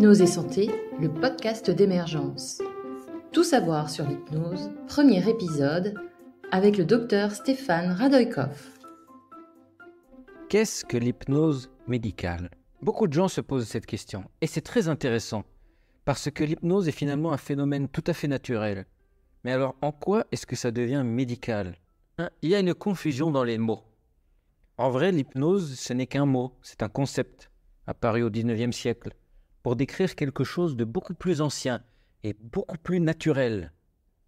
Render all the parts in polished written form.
Hypnose et santé, le podcast d'Emergence. Tout savoir sur l'hypnose, premier épisode, avec le docteur Stéphane Radoïkov. Qu'est-ce que l'hypnose médicale ? Beaucoup de gens se posent cette question, et c'est très intéressant, parce que l'hypnose est finalement un phénomène tout à fait naturel. Mais alors, en quoi est-ce que ça devient médical ? Il y a une confusion dans les mots. En vrai, l'hypnose, ce n'est qu'un mot, c'est un concept, apparu au XIXe siècle, pour décrire quelque chose de beaucoup plus ancien et beaucoup plus naturel,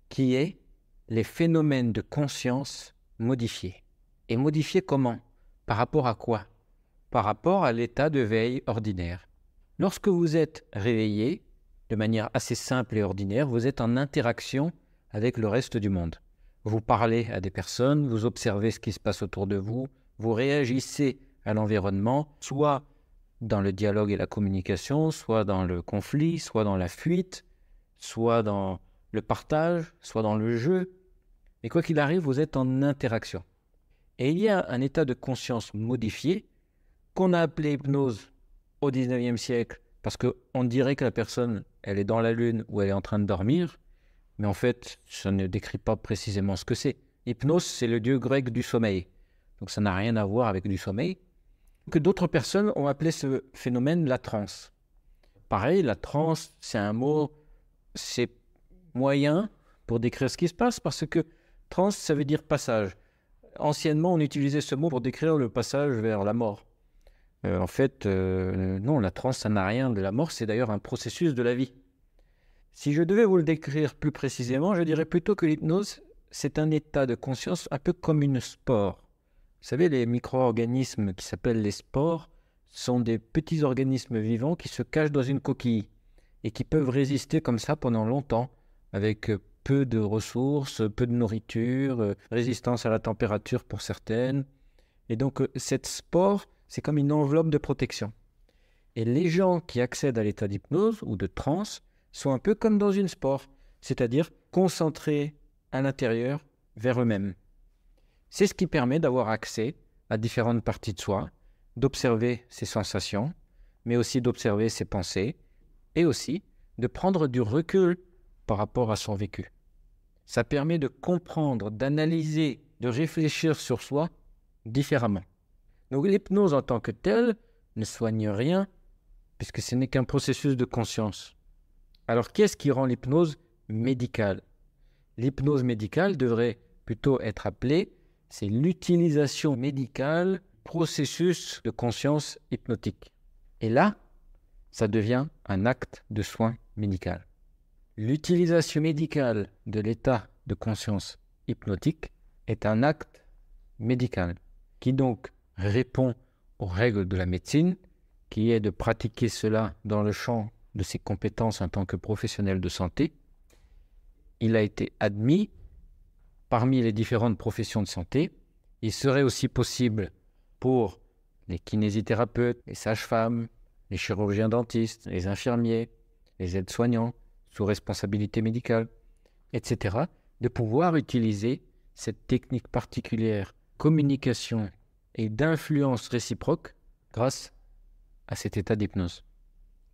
qui est les phénomènes de conscience modifiés. Et modifiés comment ? Par rapport à quoi ? Par rapport à l'état de veille ordinaire. Lorsque vous êtes réveillé, de manière assez simple et ordinaire, vous êtes en interaction avec le reste du monde. Vous parlez à des personnes, vous observez ce qui se passe autour de vous, vous réagissez à l'environnement, soit dans le dialogue et la communication, soit dans le conflit, soit dans la fuite, soit dans le partage, soit dans le jeu. Mais quoi qu'il arrive, vous êtes en interaction. Et il y a un état de conscience modifié qu'on a appelé hypnose au XIXe siècle, parce qu'on dirait que la personne, elle est dans la lune ou elle est en train de dormir, mais en fait, ça ne décrit pas précisément ce que c'est. Hypnose, c'est le dieu grec du sommeil, donc ça n'a rien à voir avec du sommeil. Que d'autres personnes ont appelé ce phénomène la transe. Pareil, la transe, c'est un mot, c'est moyen pour décrire ce qui se passe, parce que transe, ça veut dire passage. Anciennement, on utilisait ce mot pour décrire le passage vers la mort. Non, la transe, ça n'a rien de la mort, c'est d'ailleurs un processus de la vie. Si je devais vous le décrire plus précisément, je dirais plutôt que l'hypnose, c'est un état de conscience un peu comme une spore. Vous savez, les micro-organismes qui s'appellent les spores sont des petits organismes vivants qui se cachent dans une coquille et qui peuvent résister comme ça pendant longtemps, avec peu de ressources, peu de nourriture, résistance à la température pour certaines. Et donc, cette spore, c'est comme une enveloppe de protection. Et les gens qui accèdent à l'état d'hypnose ou de transe sont un peu comme dans une spore, c'est-à-dire concentrés à l'intérieur vers eux-mêmes. C'est ce qui permet d'avoir accès à différentes parties de soi, d'observer ses sensations, mais aussi d'observer ses pensées, et aussi de prendre du recul par rapport à son vécu. Ça permet de comprendre, d'analyser, de réfléchir sur soi différemment. Donc l'hypnose en tant que telle ne soigne rien, puisque ce n'est qu'un processus de conscience. Alors qu'est-ce qui rend l'hypnose médicale ? L'hypnose médicale devrait plutôt être appelée, c'est l'utilisation médicale, processus de conscience hypnotique. Et là, ça devient un acte de soin médical. L'utilisation médicale de l'état de conscience hypnotique est un acte médical qui donc répond aux règles de la médecine, qui est de pratiquer cela dans le champ de ses compétences en tant que professionnel de santé. Il a été admis parmi les différentes professions de santé. Il serait aussi possible pour les kinésithérapeutes, les sages-femmes, les chirurgiens dentistes, les infirmiers, les aides-soignants sous responsabilité médicale, etc., de pouvoir utiliser cette technique particulière, communication et d'influence réciproque grâce à cet état d'hypnose.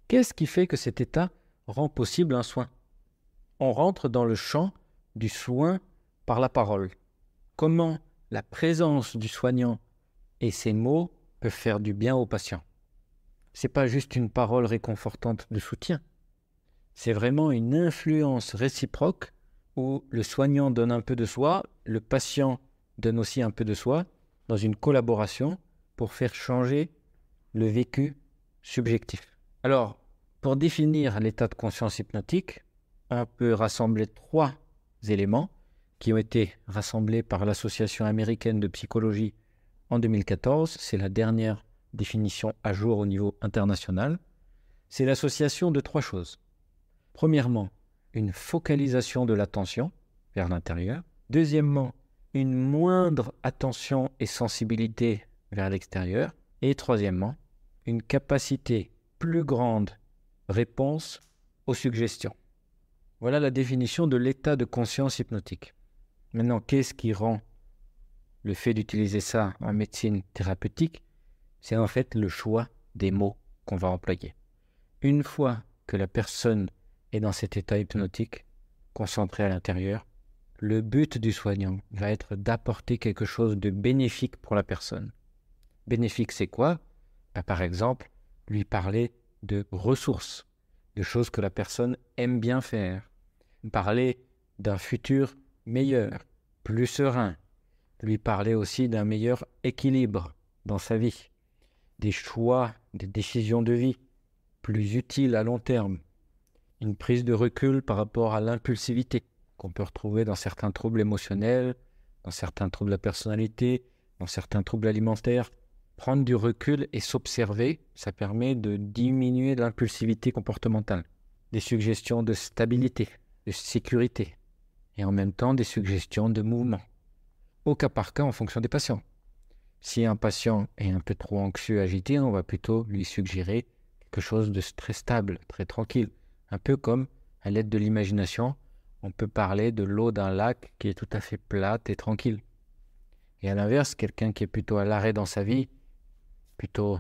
Qu'est-ce qui fait que cet état rend possible un soin ? On rentre dans le champ du soin par la parole. Comment la présence du soignant et ses mots peuvent faire du bien au patient. Ce n'est pas juste une parole réconfortante de soutien. C'est vraiment une influence réciproque où le soignant donne un peu de soi, le patient donne aussi un peu de soi, dans une collaboration pour faire changer le vécu subjectif. Alors, pour définir l'état de conscience hypnotique, on peut rassembler 3 éléments qui ont été rassemblés par l'Association américaine de psychologie en 2014. C'est la dernière définition à jour au niveau international. C'est l'association de 3 choses. Premièrement, une focalisation de l'attention vers l'intérieur. Deuxièmement, une moindre attention et sensibilité vers l'extérieur. Et troisièmement, une capacité plus grande réponse aux suggestions. Voilà la définition de l'état de conscience hypnotique. Maintenant, qu'est-ce qui rend le fait d'utiliser ça en médecine thérapeutique ? C'est en fait le choix des mots qu'on va employer. Une fois que la personne est dans cet état hypnotique, concentré à l'intérieur, le but du soignant va être d'apporter quelque chose de bénéfique pour la personne. Bénéfique, c'est quoi? Par exemple, lui parler de ressources, de choses que la personne aime bien faire. Parler d'un futur meilleur, plus serein. Lui parler aussi d'un meilleur équilibre dans sa vie. Des choix, des décisions de vie plus utiles à long terme. Une prise de recul par rapport à l'impulsivité qu'on peut retrouver dans certains troubles émotionnels, dans certains troubles de la personnalité, dans certains troubles alimentaires. Prendre du recul et s'observer, ça permet de diminuer l'impulsivité comportementale. Des suggestions de stabilité, de sécurité, et en même temps des suggestions de mouvement. Au cas par cas en fonction des patients. Si un patient est un peu trop anxieux, agité, on va plutôt lui suggérer quelque chose de très stable, très tranquille. Un peu comme, à l'aide de l'imagination, on peut parler de l'eau d'un lac qui est tout à fait plate et tranquille. Et à l'inverse, quelqu'un qui est plutôt à l'arrêt dans sa vie, plutôt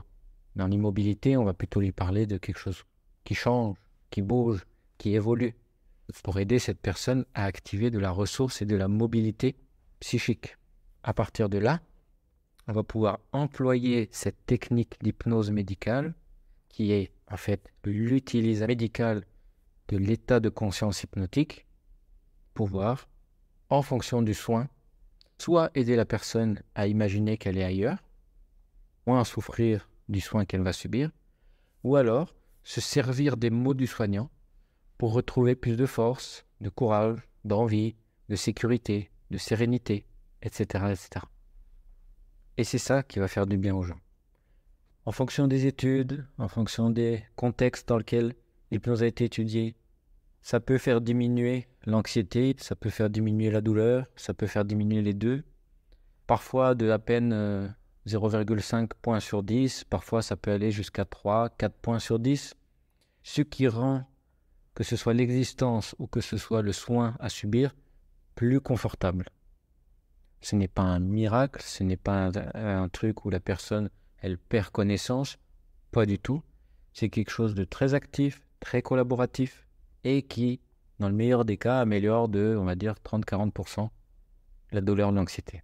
dans l'immobilité, on va plutôt lui parler de quelque chose qui change, qui bouge, qui évolue, pour aider cette personne à activer de la ressource et de la mobilité psychique. À partir de là, on va pouvoir employer cette technique d'hypnose médicale, qui est en fait l'utilisation médicale de l'état de conscience hypnotique, pour pouvoir, en fonction du soin, soit aider la personne à imaginer qu'elle est ailleurs, moins souffrir du soin qu'elle va subir, ou alors se servir des mots du soignant pour retrouver plus de force, de courage, d'envie, de sécurité, de sérénité, etc., etc. Et c'est ça qui va faire du bien aux gens. En fonction des études, en fonction des contextes dans lesquels l'hypnose a été étudiée, ça peut faire diminuer l'anxiété, ça peut faire diminuer la douleur, ça peut faire diminuer les deux. Parfois de à peine 0,5 points sur 10, parfois ça peut aller jusqu'à 3, 4 points sur 10. Ce qui rend, que ce soit l'existence ou que ce soit le soin à subir, plus confortable. Ce n'est pas un miracle, ce n'est pas un truc où la personne, elle perd connaissance, pas du tout. C'est quelque chose de très actif, très collaboratif et qui, dans le meilleur des cas, améliore de, on va dire, 30-40% la douleur de l'anxiété.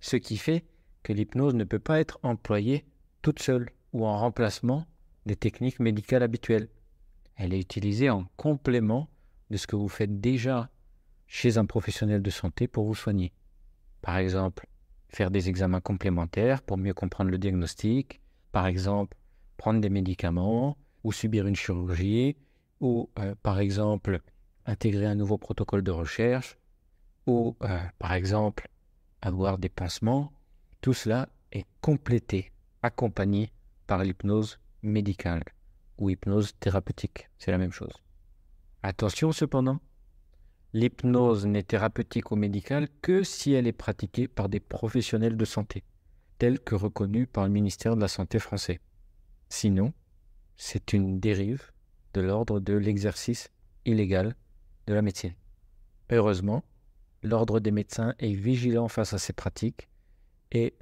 Ce qui fait que l'hypnose ne peut pas être employée toute seule ou en remplacement des techniques médicales habituelles. Elle est utilisée en complément de ce que vous faites déjà chez un professionnel de santé pour vous soigner. Par exemple, faire des examens complémentaires pour mieux comprendre le diagnostic, par exemple, prendre des médicaments ou subir une chirurgie, ou par exemple, intégrer un nouveau protocole de recherche, ou par exemple, avoir des pansements. Tout cela est complété, accompagné par l'hypnose médicale ou hypnose thérapeutique, c'est la même chose. Attention cependant, l'hypnose n'est thérapeutique ou médicale que si elle est pratiquée par des professionnels de santé, tels que reconnus par le ministère de la Santé français. Sinon, c'est une dérive de l'ordre de l'exercice illégal de la médecine. Heureusement, l'ordre des médecins est vigilant face à ces pratiques et,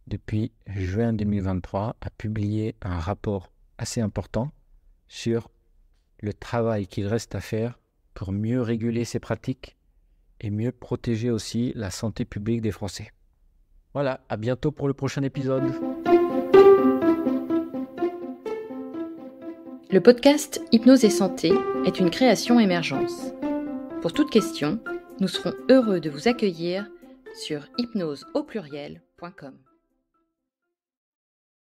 depuis juin 2023, a publié un rapport assez important sur le travail qu'il reste à faire pour mieux réguler ces pratiques et mieux protéger aussi la santé publique des Français. Voilà, à bientôt pour le prochain épisode. Le podcast Hypnose et Santé est une création Émergence. Pour toute question, nous serons heureux de vous accueillir sur hypnoseaupluriel.com.